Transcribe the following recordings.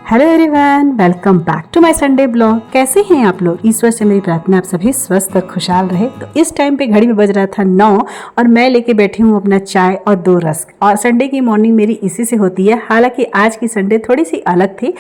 Hello everyone, welcome back to my Sunday blog. कैसे हैं आप लोग? ईश्वर से मेरी प्रार्थना आप सभी स्वस्थ और खुशहाल रहे। तो इस टाइम पे घड़ी में बज रहा था 9 और मैं लेके बैठी हूँ अपना चाय और 2 रस्क। और संडे की मॉर्निंग मेरी इसी से होती है। हालांकि आज की संडे थोड़ी सी अलग थी।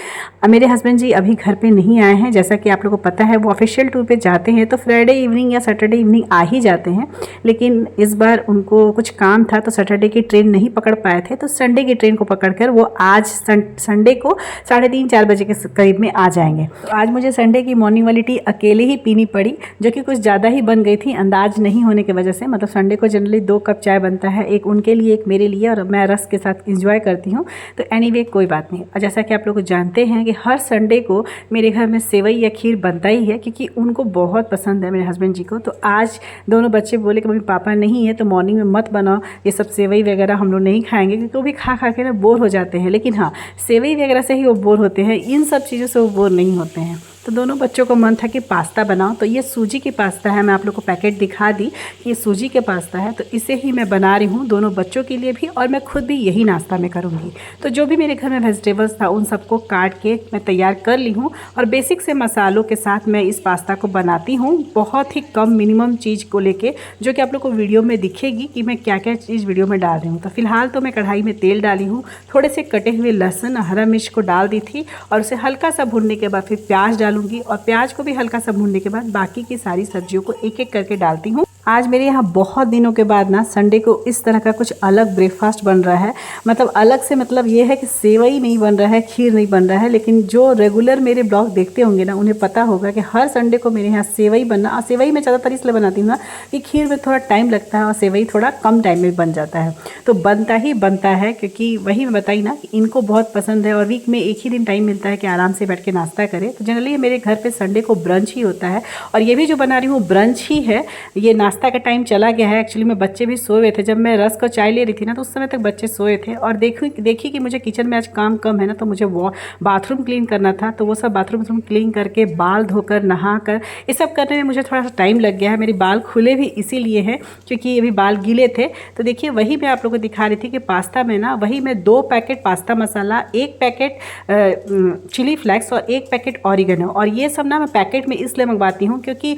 मेरे हस्बैंड जी अभी घर पे नहीं आए हैं। जैसा कि आप लोगों को पता है वो ऑफिशियल टूर पे जाते हैं तो फ्राइडे इवनिंग या सैटरडे इवनिंग आ ही जाते हैं। लेकिन इस बार उनको कुछ काम था तो सैटरडे की ट्रेन नहीं पकड़ पाए थे, तो संडे की ट्रेन को पकड़कर वो आज संडे को 3:30-4 बजे के करीब में आ जाएंगे। तो आज मुझे संडे की मॉर्निंग वाली टी अकेले ही पीनी पड़ी, जो कि कुछ ज़्यादा ही बन गई थी अंदाज नहीं होने की वजह से। मतलब संडे को जनरली 2 कप चाय बनता है, एक उनके लिए एक मेरे लिए, और मैं रस के साथ इंजॉय करती हूँ। तो एनीवे कोई बात नहीं। और जैसा कि आप लोग जानते हैं कि हर संडे को मेरे घर में सेवई या खीर बनता ही है, क्योंकि उनको बहुत पसंद है मेरे हस्बैंड जी को। तो आज दोनों बच्चे बोले कि मम्मी पापा नहीं है तो मॉर्निंग में मत बनाओ, ये सब सेवई वगैरह हम लोग नहीं खाएंगे, क्योंकि वो भी खा खा के ना बोर हो जाते हैं। लेकिन हाँ, सेवई वगैरह से ही वो बोर होते हैं, इन सब चीज़ों से वो बोर नहीं होते हैं। तो दोनों बच्चों को मन था कि पास्ता बनाओ। तो ये सूजी की पास्ता है, मैं आप लोग को पैकेट दिखा दी कि ये सूजी के पास्ता है। तो इसे ही मैं बना रही हूँ दोनों बच्चों के लिए भी, और मैं खुद भी यही नाश्ता में करूँगी। तो जो भी मेरे घर में वेजिटेबल्स था उन सबको काट के मैं तैयार कर ली हूँ, और बेसिक से मसालों के साथ मैं इस पास्ता को बनाती हूँ, बहुत ही कम मिनिमम चीज़ को लेके, जो कि आप लोग को वीडियो में दिखेगी कि मैं क्या क्या चीज़ वीडियो में डाल रही हूँ। तो फिलहाल तो मैं कढ़ाई में तेल डाली हूँ, थोड़े से कटे हुए लहसुन और हरा मिर्च को डाल दी थी, और उसे हल्का सा भूनने के बाद फिर प्याज डालूंगी, और प्याज को भी हल्का सा भूनने के बाद बाकी की सारी सब्जियों को एक एक करके डालती हूँ। आज मेरे यहाँ बहुत दिनों के बाद ना संडे को इस तरह का कुछ अलग ब्रेकफास्ट बन रहा है। मतलब अलग से मतलब ये है कि सेवई नहीं बन रहा है, खीर नहीं बन रहा है। लेकिन जो रेगुलर मेरे ब्लॉग देखते होंगे ना, उन्हें पता होगा कि हर संडे को मेरे यहाँ सेवई बनना, और सेवई मैं ज़्यादातर इसलिए बनाती हूँ ना कि खीर में थोड़ा टाइम लगता है और सेवई थोड़ा कम टाइम में बन जाता है। तो बनता ही बनता है, क्योंकि वही मैं बताई ना कि इनको बहुत पसंद है, और वीक में एक ही दिन टाइम मिलता है कि आराम से बैठ के नाश्ता करें। तो जनरली मेरे घर पर संडे को ब्रंच ही होता है, और ये भी जो बना रही हूँ ब्रंच ही है। ये नाश्ता का टाइम चला गया है एक्चुअली में, बच्चे भी सोए हुए थे। जब मैं रस को चाय ले रही थी ना, तो उस समय तक बच्चे सोए थे। और देखी कि मुझे किचन में आज काम कम है ना, तो मुझे वो बाथरूम क्लीन करना था। तो वो सब बाथरूम क्लीन करके, बाल धोकर, नहाकर, ये सब करने में मुझे थोड़ा सा टाइम लग गया है। मेरे बाल खुले भी इसीलिए हैं क्योंकि अभी बाल गीले थे। तो देखिए वही मैं आप लोगों को दिखा रही थी कि पास्ता में ना, वही मैं 2 पैकेट पास्ता मसाला, 1 पैकेट चिली फ्लेक्स और 1 पैकेट ऑरिगेनो, और ये सब ना मैं पैकेट में इसलिए मंगवाती हूँ क्योंकि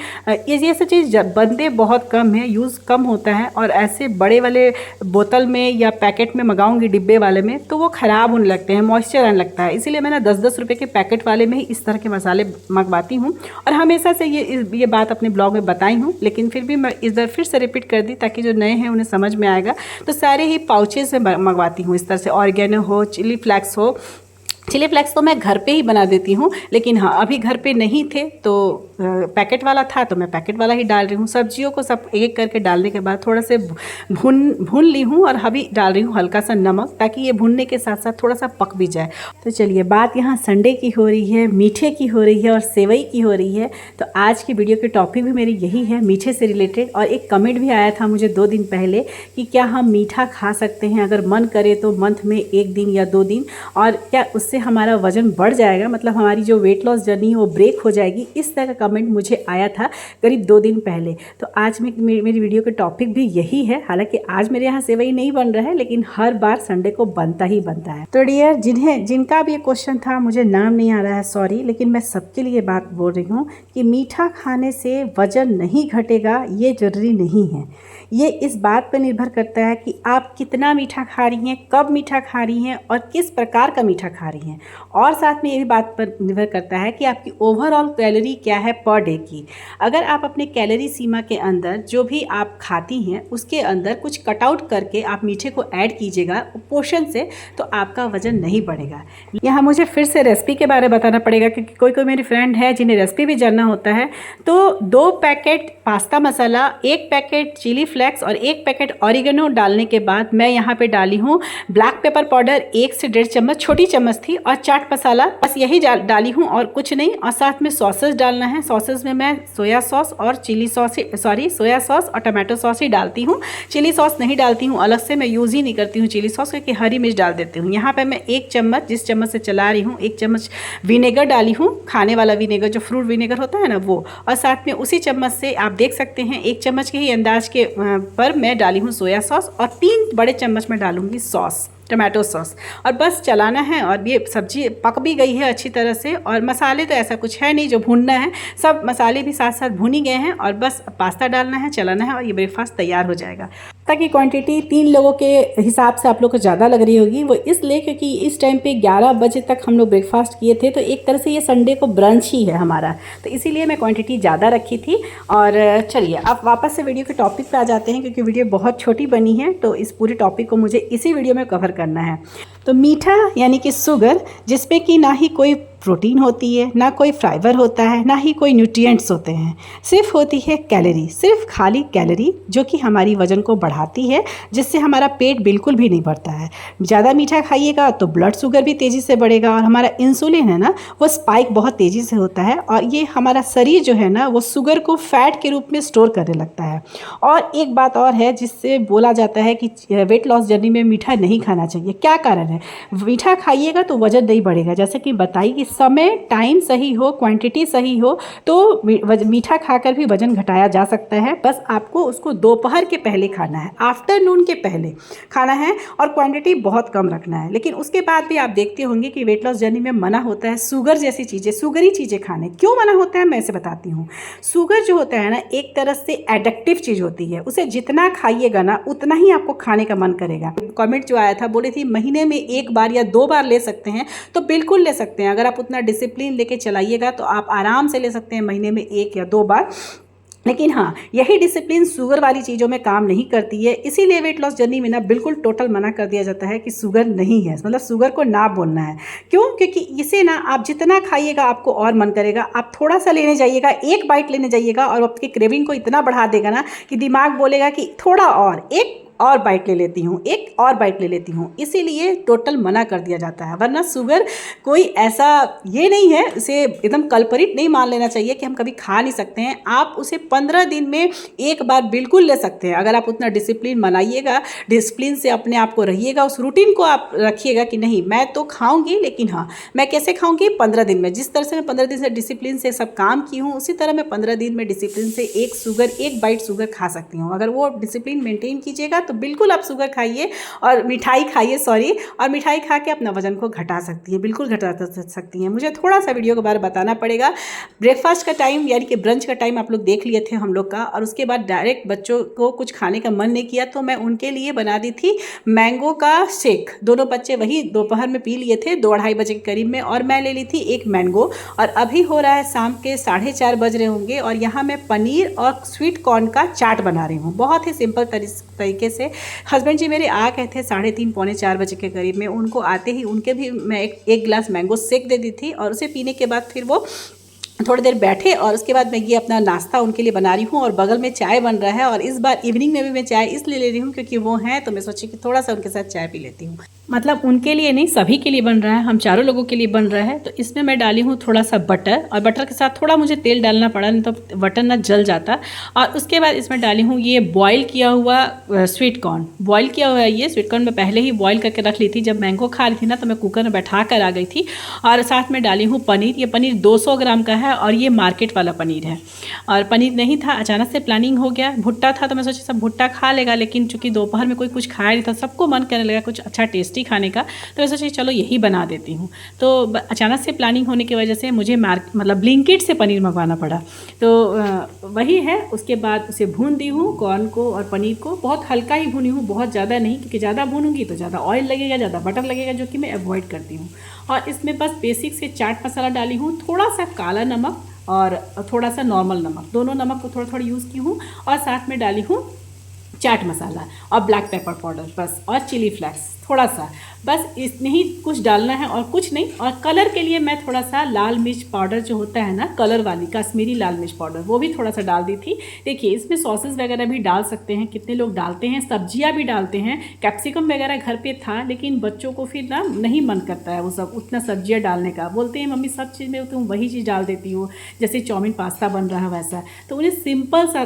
ये सब चीज़ बनते बहुत कम है, यूज़ कम होता है। और ऐसे बड़े वाले बोतल में या पैकेट में मंगाऊंगी, डिब्बे वाले में, तो वो ख़राब होने लगते हैं, मॉइस्चर आने लगता है। इसीलिए मैं ना 10-10 रुपये के पैकेट वाले में ही इस तरह के मसाले मंगवाती हूँ, और हमेशा से ये बात अपने ब्लॉग में बताई हूँ। लेकिन फिर भी मैं इस बार फिर से रिपीट कर दी, ताकि जो नए हैं उन्हें समझ में आएगा। तो सारे ही पाउचेज में मंगवाती हूँ इस तरह से। ऑर्गेनो हो, चिली फ्लेक्स हो, चिली फ्लेक्स तो मैं घर पे ही बना देती हूँ। लेकिन हाँ, अभी घर पे नहीं थे तो पैकेट वाला था, तो मैं पैकेट वाला ही डाल रही हूँ। सब्जियों को सब एक एक करके डालने के बाद थोड़ा से भून ली हूँ, और अभी डाल रही हूँ हल्का सा नमक, ताकि ये भूनने के साथ साथ थोड़ा सा पक भी जाए। तो चलिए, बात यहाँ संडे की हो रही है, मीठे की हो रही है और सेवई की हो रही है। तो आज की वीडियो की टॉपिक भी मेरी यही है, मीठे से रिलेटेड। और एक कमेंट भी आया था मुझे 2 दिन पहले कि क्या हम मीठा खा सकते हैं अगर मन करे तो, मंथ में 1 दिन या 2 दिन, और क्या उससे हमारा वजन बढ़ जाएगा, मतलब हमारी जो वेट लॉस जर्नी है वो ब्रेक हो जाएगी। इस तरह का कमेंट मुझे आया था करीब 2 दिन पहले। तो आज मेरी वीडियो का टॉपिक भी यही है। हालांकि आज मेरे यहाँ सेवई नहीं बन रहा है, लेकिन हर बार संडे को बनता ही बनता है। तो डियर, जिनका भी ये क्वेश्चन था, मुझे नाम नहीं आ रहा है, सॉरी, लेकिन मैं सबके लिए बात बोल रही हूँ कि मीठा खाने से वजन नहीं घटेगा, ये जरूरी नहीं है। ये इस बात पर निर्भर करता है कि आप कितना मीठा खा रही हैं, कब मीठा खा रही हैं, और किस प्रकार का मीठा खा रही हैं। और साथ में ये भी बात पर निर्भर करता है कि आपकी ओवरऑल कैलोरी क्या है पर डे की। अगर आप अपने कैलोरी सीमा के अंदर जो भी आप खाती हैं उसके अंदर कुछ कट आउट करके आप मीठे को ऐड कीजिएगा पोर्शन से, तो आपका वजन नहीं बढ़ेगा। यहाँ मुझे फिर से रेसिपी के बारे में बताना पड़ेगा, क्योंकि कोई मेरी फ्रेंड है जिन्हें रेसिपी भी जानना होता है। तो 2 पैकेट पास्ता मसाला, 1 पैकेट चिली फ्लेक्स और 1 पैकेट ऑरिगेनो डालने के बाद मैं यहाँ पे डाली हूँ ब्लैक पेपर पाउडर 1 से 1.5 चम्मच, छोटी चम्मच थी, और चाट मसाला, बस यही डाली हूँ और कुछ नहीं। और साथ में सॉसेस डालना है। सॉसेस में मैं सोया सॉस और सोया सॉस और टमाटो सॉस ही डालती हूँ। चिली सॉस नहीं डालती हूँ, अलग से मैं यूज़ ही नहीं करती हूँ चिली सॉस, क्योंकि हरी मिर्च डाल देती हूँ। यहाँ पे मैं 1 चम्मच, जिस चम्मच से चला रही हूँ, 1 चम्मच विनेगर डाली हूँ, खाने वाला विनेगर, जो फ्रूट विनेगर होता है ना वो। और साथ में उसी चम्मच से आप देख सकते हैं 1 चम्मच के ही अंदाज के पर मैं डाली हूँ सोया सॉस, और 3 बड़े चम्मच में डालूंगी सॉस। टमाटो सॉस, और बस चलाना है। और ये सब्जी पक भी गई है अच्छी तरह से, और मसाले तो ऐसा कुछ है नहीं जो भूनना है, सब मसाले भी साथ साथ भून ही गए हैं, और बस पास्ता डालना है, चलाना है, और ये ब्रेकफास्ट तैयार हो जाएगा। ताकि क्वांटिटी 3 लोगों के हिसाब से आप लोग को ज़्यादा लग रही होगी, वो इसलिए क्योंकि इस टाइम पे 11 बजे तक हम लोग ब्रेकफास्ट किए थे, तो एक तरह से ये संडे को ब्रंच ही है हमारा, तो इसीलिए मैं क्वांटिटी ज़्यादा रखी थी। और चलिए अब वापस से वीडियो के टॉपिक पे आ जाते हैं, क्योंकि वीडियो बहुत छोटी बनी है, तो इस पूरे टॉपिक को मुझे इसी वीडियो में कवर करना है। तो मीठा यानी कि शुगर, जिसमें कि ना ही कोई प्रोटीन होती है, ना कोई फाइबर होता है, ना ही कोई न्यूट्रिएंट्स होते हैं, सिर्फ होती है कैलोरी, सिर्फ खाली कैलोरी, जो कि हमारी वज़न को बढ़ाती है, जिससे हमारा पेट बिल्कुल भी नहीं भरता है। ज़्यादा मीठा खाइएगा तो ब्लड शुगर भी तेज़ी से बढ़ेगा, और हमारा इंसुलिन है ना, वो स्पाइक बहुत तेज़ी से होता है, और ये हमारा शरीर जो है ना, वो शुगर को फैट के रूप में स्टोर करने लगता है। और एक बात और है जिससे बोला जाता है कि वेट लॉस जर्नी में मीठा नहीं खाना चाहिए। क्या कारण है? मीठा खाइएगा तो वज़न नहीं बढ़ेगा। जैसे कि बताइए कि समय टाइम सही हो, क्वांटिटी सही हो, तो मीठा खाकर भी वज़न घटाया जा सकता है। बस आपको उसको दोपहर के पहले खाना है, आफ्टरनून के पहले खाना है, और क्वांटिटी बहुत कम रखना है। लेकिन उसके बाद भी आप देखते होंगे कि वेट लॉस जर्नी में मना होता है शुगर जैसी चीज़ें, शुगरी चीज़ें खाने। क्यों मना होता है मैं इसे बताती हूँ। शुगर जो होता है ना, एक तरह से एडिक्टिव चीज़ होती है, उसे जितना खाइएगा ना उतना ही आपको खाने का मन करेगा। कमेंट जो आया था, बोले थी महीने में 1 बार या 2 बार ले सकते हैं, तो बिल्कुल ले सकते हैं। अगर आप उतना डिसिप्लिन लेके चलाइएगा तो आप आराम से ले सकते हैं महीने में 1 या 2 बार। लेकिन हाँ, यही डिसिप्लिन शुगर वाली चीज़ों में काम नहीं करती है, इसीलिए वेट लॉस जर्नी में ना बिल्कुल टोटल मना कर दिया जाता है कि शुगर नहीं है, मतलब शुगर को ना बोलना है। क्यों? क्योंकि इसे ना आप जितना खाइएगा आपको और मन करेगा। आप थोड़ा सा लेने जाइएगा, 1 बाइट लेने जाइएगा, और आपकी क्रेविंग को इतना बढ़ा देगा ना कि दिमाग बोलेगा कि थोड़ा और, एक और बाइट ले लेती हूँ, एक और बाइट ले लेती हूँ। इसीलिए टोटल मना कर दिया जाता है। वरना शुगर कोई ऐसा ये नहीं है, इसे एकदम कल्परित नहीं मान लेना चाहिए कि हम कभी खा नहीं सकते हैं। आप उसे 15 दिन में 1 बार बिल्कुल ले सकते हैं, अगर आप उतना डिसिप्लिन बनाइएगा, डिसिप्लिन से अपने आप को रहिएगा, उस रूटीन को आप रखिएगा कि नहीं मैं तो खाऊंगी, लेकिन हाँ मैं कैसे खाऊंगी, 15 दिन में। जिस तरह से मैं 15 दिन से डिसिप्लिन से सब काम की हूँ, उसी तरह मैं 15 दिन में डिसिप्लिन से एक बाइट शुगर खा सकती हूँ। अगर वो डिसिप्लिन मेंटेन कीजिएगा तो बिल्कुल आप शुगर खाइए और मिठाई खाइए, और मिठाई खा के अपना वजन को घटा सकती हैं, बिल्कुल घटा सकती हैं। मुझे थोड़ा सा वीडियो के बारे में बताना पड़ेगा। ब्रेकफास्ट का टाइम यानी कि ब्रंच का टाइम आप लोग देख लिए थे हम लोग का, और उसके बाद डायरेक्ट बच्चों को कुछ खाने का मन नहीं किया, तो मैं उनके लिए बना दी थी मैंगो का शेक। दोनों बच्चे वही दोपहर में पी लिए थे 2-2:30 बजे के करीब में, और मैं ले ली थी 1 मैंगो। और अभी हो रहा है शाम के 4:30 बज रहे होंगे, और यहाँ मैं पनीर और स्वीट कॉर्न का चाट बना रही हूँ, बहुत ही सिंपल तरीके से। हस्बैंड जी मेरे आ गए थे 3:30 पौने 4 बजे के करीब में। उनको आते ही उनके भी मैं एक गिलास मैंगो शेक दे दी थी, और उसे पीने के बाद फिर वो थोड़ी देर बैठे, और उसके बाद मैं ये अपना नाश्ता उनके लिए बना रही हूँ, और बगल में चाय बन रहा है। और इस बार इवनिंग में भी मैं चाय इसलिए ले रही हूँ क्योंकि वो हैं, तो मैं सोची कि थोड़ा सा उनके साथ चाय पी लेती हूँ। मतलब उनके लिए नहीं, सभी के लिए बन रहा है, हम चारों लोगों के लिए बन रहा है। तो इसमें मैं डाली हूँ थोड़ा सा बटर, और बटर के साथ थोड़ा मुझे तेल डालना पड़ा, नहीं तो बटर ना जल जाता। और उसके बाद इसमें डाली हूँ ये बॉयल किया हुआ स्वीट कॉर्न। बॉयल किया हुआ है ये स्वीट कॉर्न, मैं पहले ही बॉयल करके रख ली थी। जब मैंगो खा रही थी ना, तो मैं कुकर में बैठा कर आ गई थी। और साथ में डाली हूँ पनीर। ये पनीर 200 ग्राम का है, और ये मार्केट वाला पनीर है। और पनीर नहीं था, अचानक से प्लानिंग हो गया। भुट्टा था तो मैं सोची सब भुट्टा खा लेगा, लेकिन चूंकि दोपहर में कोई कुछ खाया नहीं था, सबको मन करने लगा कुछ अच्छा टेस्टी खाने का, तो मैं सोची चलो यही बना देती हूँ। तो अचानक से प्लानिंग होने की वजह से मुझे मतलब ब्लिंकिट से पनीर मंगवाना पड़ा। तो वही है। उसके बाद उसे भून दी हूँ, कॉर्न को और पनीर को बहुत हल्का ही भूनी हूँ, बहुत ज़्यादा नहीं, क्योंकि ज़्यादा भूनूंगी तो ज़्यादा ऑयल लगेगा, ज़्यादा बटर लगेगा, जो कि मैं अवॉइड करती हूँ। और इसमें बस बेसिक से चाट मसाला डाली हूँ, थोड़ा सा काला नमक और थोड़ा सा नॉर्मल नमक, दोनों नमक को थोड़ा थोड़ा यूज़ की हूँ। और साथ में डाली हूँ चाट मसाला और ब्लैक पेपर पाउडर बस, और चिली फ्लेक्स थोड़ा सा, बस इतने ही कुछ डालना है और कुछ नहीं। और कलर के लिए मैं थोड़ा सा लाल मिर्च पाउडर जो होता है ना, कलर वाली कश्मीरी लाल मिर्च पाउडर, वो भी थोड़ा सा डाल दी थी। देखिए इसमें सॉसेस वगैरह भी डाल सकते हैं, कितने लोग डालते हैं, सब्जियां भी डालते हैं, कैप्सिकम वगैरह घर पे था, लेकिन बच्चों को फिर ना नहीं मन करता है वो सब उतना सब्जियां डालने का। बोलते हैं मम्मी सब चीज़ में तुम वही चीज़ डाल देती हो, जैसे चाउमीन पास्ता बन रहा है वैसा। तो उन्हें सिंपल सा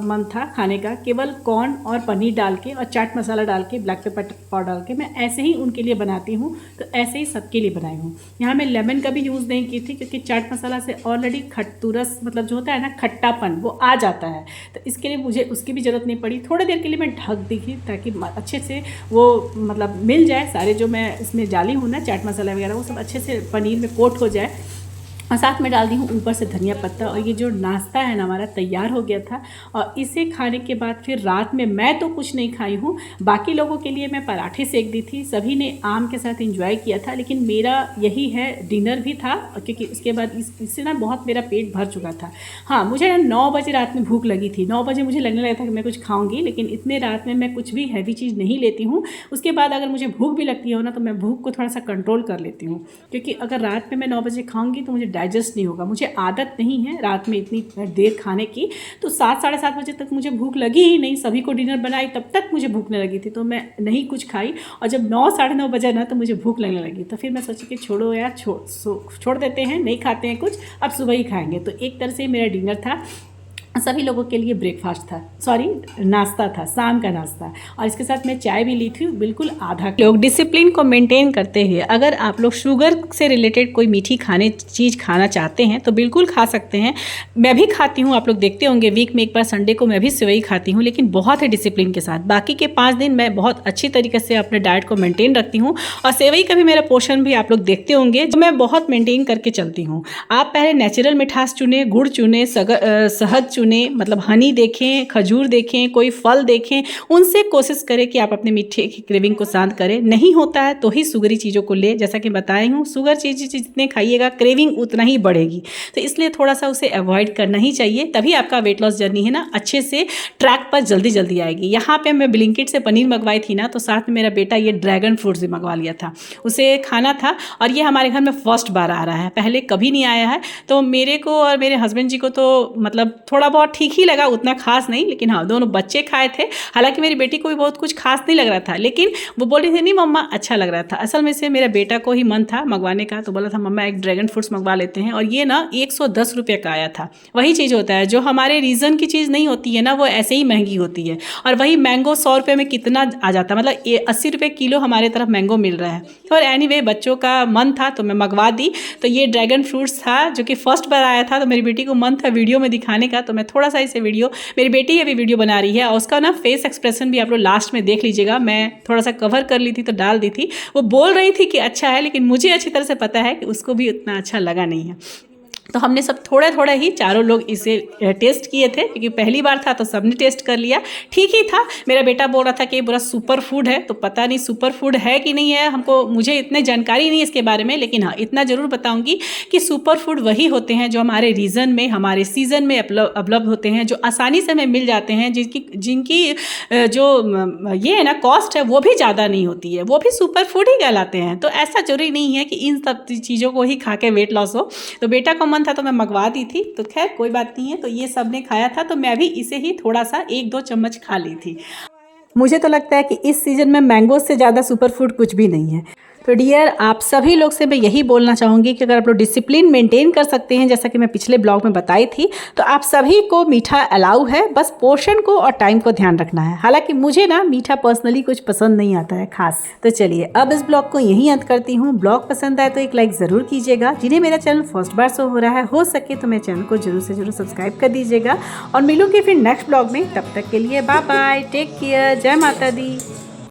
मन था खाने का, केवल कॉर्न और पनीर डाल के और चाट मसाला डाल के, ब्लैक पेपर पाउडर डाल के मैं ऐसे ही उनके लिए बनाती हूँ। तो ऐसे ही सबके लिए बनाई हूँ। यहाँ मैं लेमन का भी यूज़ नहीं की थी क्योंकि चाट मसाला से ऑलरेडी खट्टूरस मतलब जो होता है ना खट्टापन वो आ जाता है, तो इसके लिए मुझे उसकी भी ज़रूरत नहीं पड़ी। थोड़ी देर के लिए मैं ढक दी थी ताकि अच्छे से वो मतलब मिल जाए, सारे जो मैं इसमें डाली हूँ ना चाट मसाला वगैरह वो सब अच्छे से पनीर में कोट हो जाए। और साथ में डाल दी हूँ ऊपर से धनिया पत्ता। और ये जो नाश्ता है ना हमारा तैयार हो गया था। और इसे खाने के बाद फिर रात में मैं तो कुछ नहीं खाई हूँ, बाकी लोगों के लिए मैं पराठे सेक दी थी। सभी ने आम के साथ एंजॉय किया था, लेकिन मेरा यही है डिनर भी था क्योंकि उसके बाद इससे ना बहुत मेरा पेट भर चुका था। हाँ, मुझे ना 9 बजे रात में भूख लगी थी। 9 बजे मुझे लगने लगा था कि मैं कुछ खाऊंगी, लेकिन इतने रात में मैं कुछ भी हैवी चीज़ नहीं लेती हूँ। उसके बाद अगर मुझे भूख भी लगती हो ना तो मैं भूख को थोड़ा सा कंट्रोल कर लेती हूँ, क्योंकि अगर रात में मैं 9 बजे खाऊंगी तो मुझे डाइजेस्ट नहीं होगा। मुझे आदत नहीं है रात में इतनी देर खाने की। तो 7 साढ़े 7 बजे तक मुझे भूख लगी ही नहीं। सभी को डिनर बनाई तब तक मुझे भूख नहीं लगी थी, तो मैं नहीं कुछ खाई। और जब 9 साढ़े 9 बजे ना तो मुझे भूख लगने लगी। तो फिर मैं सोची कि छोड़ो यार, छोड़ देते हैं, नहीं खाते हैं कुछ, अब सुबह ही खाएंगे। तो एक तरह से मेरा डिनर था, सभी लोगों के लिए ब्रेकफास्ट था, सॉरी नाश्ता था, शाम का नाश्ता। और इसके साथ मैं चाय भी ली थी, बिल्कुल आधा। लोग डिसिप्लिन को मेंटेन करते हुए अगर आप लोग शुगर से रिलेटेड कोई मीठी चीज़ खाना चाहते हैं तो बिल्कुल खा सकते हैं। मैं भी खाती हूँ, आप लोग देखते होंगे वीक में एक बार संडे को मैं भी सेवई खाती हूँ, लेकिन बहुत ही डिसिप्लिन के साथ। बाकी के 5 दिन मैं बहुत अच्छी तरीके से अपने डाइट को मेंटेन रखती हूँ। और सेवई का भी मेरा पोर्शन भी आप लोग देखते होंगे, जो मैं बहुत मेंटेन करके चलती हूँ। आप पहले नेचुरल मिठास चुने, गुड़ चुने, शहद चुने, मतलब हनी देखें, खजूर देखें, कोई फल देखें, उनसे कोशिश करें कि आप अपने मीठे की क्रेविंग को शांत करें। नहीं होता है तो ही शुगरी चीज़ों को ले, जैसा कि बताई हूँ, शुगर चीज़ जितने खाइएगा क्रेविंग उतना ही बढ़ेगी। तो इसलिए थोड़ा सा उसे अवॉइड करना ही चाहिए, तभी आपका वेट लॉस जर्नी है ना अच्छे से ट्रैक पर जल्दी आएगी। यहाँ पे मैं ब्लिंकिट से पनीर मंगवाई थी ना, तो साथ में मेरा बेटा ये ड्रैगन फ्रूट से मंगवा लिया था, उसे खाना था। और ये हमारे घर में फर्स्ट बार आ रहा है, पहले कभी नहीं आया है। तो मेरे को और मेरे हस्बैंड जी को तो मतलब थोड़ा बहुत ठीक ही लगा, उतना खास नहीं। लेकिन हाँ, दोनों बच्चे खाए थे। हालांकि मेरी बेटी को भी बहुत कुछ खास नहीं लग रहा था, लेकिन वो बोल रही थी नहीं मम्मा अच्छा लग रहा था। असल में से मेरा बेटा को ही मन था मंगवाने का, तो बोला था मम्मा एक ड्रैगन फ्रूट्स मंगवा लेते हैं। और ये ना 110 रुपये का आया था। वही चीज़ होता है, जो हमारे रीज़न की चीज़ नहीं होती है ना, वो ऐसे ही महंगी होती है। और वही मैंगो 100 रुपये में कितना आ जाता है, मतलब 80 रुपये किलो हमारे तरफ मैंगो मिल रहा है। और एनीवे बच्चों का मन था तो मैं मंगवा दी। तो ये ड्रैगन फ्रूट्स था जो कि फर्स्ट बार आया था, तो मेरी बेटी को मन था वीडियो में दिखाने का, तो मैं थोड़ा सा इसे वीडियो, मेरी बेटी अभी वीडियो बना रही है और उसका ना फेस एक्सप्रेशन भी आप लोग लास्ट में देख लीजिएगा। मैं थोड़ा सा कवर कर ली थी तो डाल दी थी। वो बोल रही थी कि अच्छा है, लेकिन मुझे अच्छी तरह से पता है कि उसको भी उतना अच्छा लगा नहीं है। तो हमने सब थोड़ा ही चारों लोग इसे टेस्ट किए थे, क्योंकि पहली बार था तो सबने टेस्ट कर लिया। ठीक ही था। मेरा बेटा बोल रहा था कि ये पूरा सुपर फूड है, तो पता नहीं सुपर फूड है कि नहीं है, मुझे इतनी जानकारी नहीं है इसके बारे में। लेकिन हाँ, इतना ज़रूर बताऊंगी कि सुपर फूड वही होते हैं जो हमारे रीजन में, हमारे सीजन में उपलब्ध होते हैं, जो आसानी से हमें मिल जाते हैं, जिनकी जो ये है ना कॉस्ट है वो भी ज़्यादा नहीं होती है, वो भी सुपर फूड ही कहलाते हैं। तो ऐसा जरूरी नहीं है कि इन सब चीज़ों को ही खा के वेट लॉस हो। तो बेटा का मन था तो मैं मंगवा दी थी, तो खैर कोई बात नहीं है। तो ये सब ने खाया था, तो मैं भी इसे ही थोड़ा सा 1-2 चम्मच खा ली थी। मुझे तो लगता है कि इस सीज़न में मैंगो से ज़्यादा सुपर फूड कुछ भी नहीं है। तो डियर, आप सभी लोग से मैं यही बोलना चाहूँगी कि अगर आप लोग डिसिप्लिन मेंटेन कर सकते हैं, जैसा कि मैं पिछले ब्लॉग में बताई थी, तो आप सभी को मीठा अलाउ है, बस पोर्शन को और टाइम को ध्यान रखना है। हालांकि मुझे ना मीठा पर्सनली कुछ पसंद नहीं आता है खास। तो चलिए अब इस ब्लॉग को यहीं अंत करती हूँ। ब्लॉग पसंद आए तो एक लाइक ज़रूर कीजिएगा। जिन्हें मेरा चैनल फर्स्ट बार शो हो रहा है, हो सके तो मेरे चैनल को जरूर से जरूर सब्सक्राइब कर दीजिएगा। और मिलूंगी फिर नेक्स्ट ब्लॉग में, तब तक के लिए बाय बाय, टेक केयर, जय माता दी।